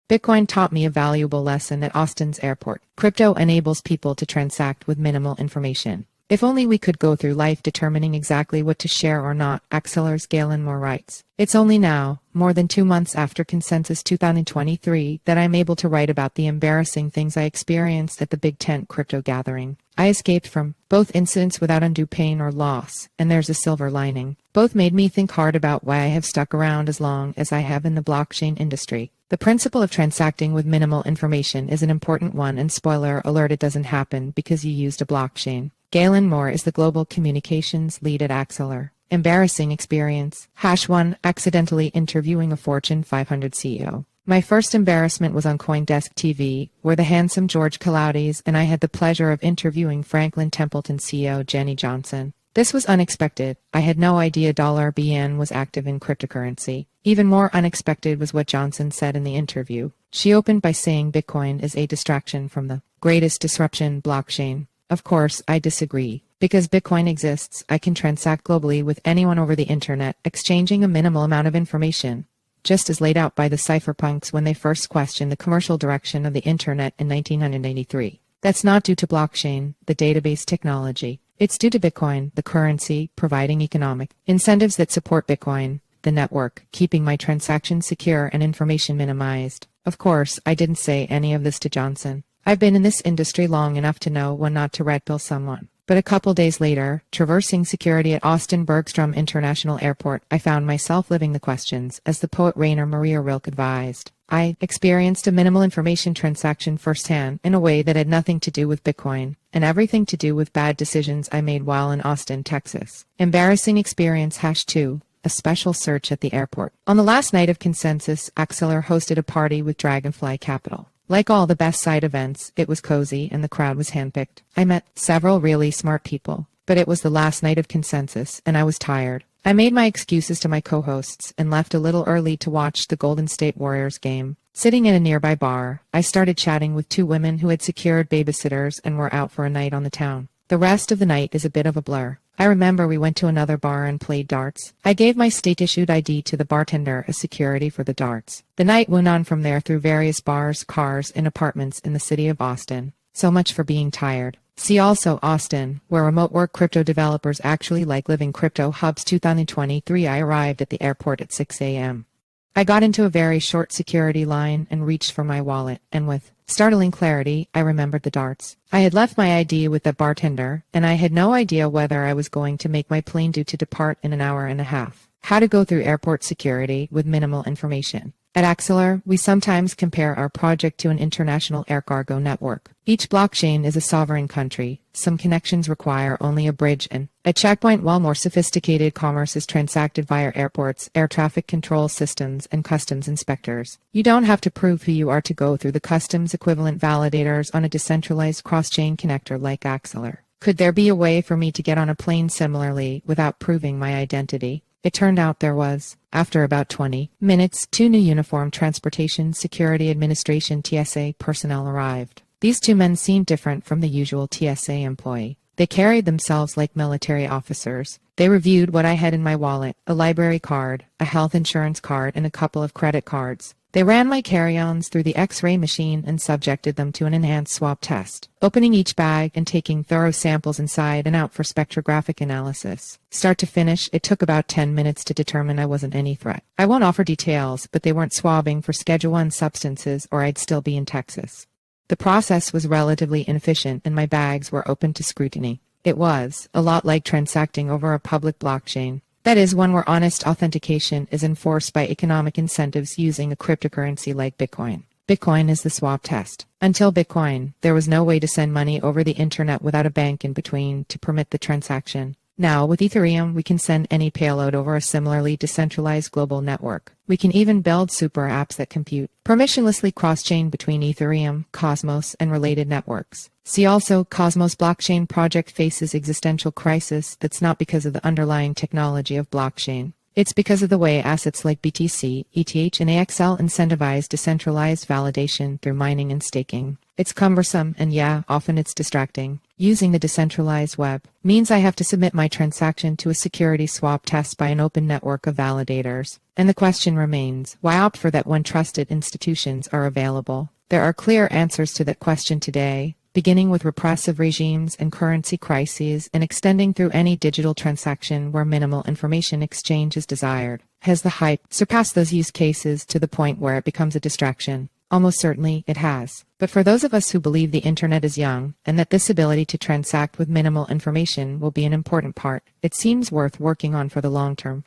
Bitcoin taught me a valuable lesson at Austin's airport. Crypto enables people to transact with minimal information. If only we could go through life determining exactly what to share or not, Axelar's Galen Moore writes. It's only now, more than 2 months after Consensus 2023, that I'm able to write about the embarrassing things I experienced at the Big Tent crypto gathering. I escaped from both incidents without undue pain or loss, and there's a silver lining. Both made me think hard about why I have stuck around as long as I have in the blockchain industry. The principle of transacting with minimal information is an important one, and spoiler alert, it doesn't happen because you used a blockchain. Galen Moore is the global communications lead at Axelar. Embarrassing experience. #1. Accidentally interviewing a Fortune 500 CEO. My first embarrassment was on CoinDesk TV, where the handsome George Kaloudis and I had the pleasure of interviewing Franklin Templeton CEO Jenny Johnson. This was unexpected. I had no idea $BN was active in cryptocurrency. Even more unexpected was what Johnson said in the interview. She opened by saying Bitcoin is a distraction from the greatest disruption, blockchain. Of course, I disagree. Because Bitcoin exists, I can transact globally with anyone over the internet, exchanging a minimal amount of information, just as laid out by the cypherpunks when they first questioned the commercial direction of the internet in 1993. That's not due to blockchain, the database technology. It's due to Bitcoin, the currency, providing economic incentives that support Bitcoin, the network, keeping my transactions secure and information minimized. Of course, I didn't say any of this to Johnson. I've been in this industry long enough to know when not to red pill someone. But a couple days later, traversing security at Austin Bergstrom International Airport, I found myself living the questions, as the poet Rainer Maria Rilke advised. I experienced a minimal information transaction firsthand in a way that had nothing to do with Bitcoin, and everything to do with bad decisions I made while in Austin, Texas. Embarrassing experience #2. A special search at the airport. On the last night of Consensus, Axelar hosted a party with Dragonfly Capital. Like all the best side events, it was cozy and the crowd was handpicked. I met several really smart people, but it was the last night of Consensus and I was tired. I made my excuses to my co-hosts and left a little early to watch the Golden State Warriors game. Sitting in a nearby bar, I started chatting with 2 women who had secured babysitters and were out for a night on the town. The rest of the night is a bit of a blur. I remember we went to another bar and played darts. I gave my state-issued ID to the bartender as security for the darts. The night went on from there through various bars, cars, and apartments in the city of Austin. So much for being tired. See also Austin, where remote work crypto developers actually like living. Crypto Hubs 2023. I arrived at the airport at 6 a.m. I got into a very short security line and reached for my wallet, and with startling clarity, I remembered the darts. I had left my ID with the bartender, and I had no idea whether I was going to make my plane due to depart in an hour and a half. How to go through airport security with minimal information. At Axelar, we sometimes compare our project to an international air cargo network. Each blockchain is a sovereign country. Some connections require only a bridge and a checkpoint, while more sophisticated commerce is transacted via airports, air traffic control systems, and customs inspectors. You don't have to prove who you are to go through the customs equivalent validators on a decentralized cross-chain connector like Axelar. Could there be a way for me to get on a plane similarly without proving my identity? It turned out there was. After about 20 minutes, 2 new Uniform Transportation Security Administration (TSA) personnel arrived. These 2 men seemed different from the usual TSA employee. They carried themselves like military officers. They reviewed what I had in my wallet: a library card, a health insurance card, and a couple of credit cards. They ran my carry-ons through the X-ray machine and subjected them to an enhanced swab test, opening each bag and taking thorough samples inside and out for spectrographic analysis. Start to finish, it took about 10 minutes to determine I wasn't any threat. I won't offer details, but they weren't swabbing for Schedule 1 substances or I'd still be in Texas. The process was relatively inefficient and my bags were open to scrutiny. It was a lot like transacting over a public blockchain. That is, one where honest authentication is enforced by economic incentives using a cryptocurrency like Bitcoin. Bitcoin is the swab test. Until Bitcoin, there was no way to send money over the internet without a bank in between to permit the transaction. Now, with Ethereum, we can send any payload over a similarly decentralized global network. We can even build super apps that compute permissionlessly cross-chain between Ethereum, Cosmos, and related networks. See also, Cosmos blockchain project faces existential crisis that's not because of the underlying technology of blockchain. It's because of the way assets like BTC, ETH, and AXL incentivize decentralized validation through mining and staking. It's cumbersome, and yeah, often it's distracting. Using the decentralized web means I have to submit my transaction to a security swap test by an open network of validators. And the question remains, why opt for that when trusted institutions are available? There are clear answers to that question today, beginning with repressive regimes and currency crises and extending through any digital transaction where minimal information exchange is desired. Has the hype surpassed those use cases to the point where it becomes a distraction? Almost certainly it has. But for those of us who believe the internet is young and that this ability to transact with minimal information will be an important part, it seems worth working on for the long term.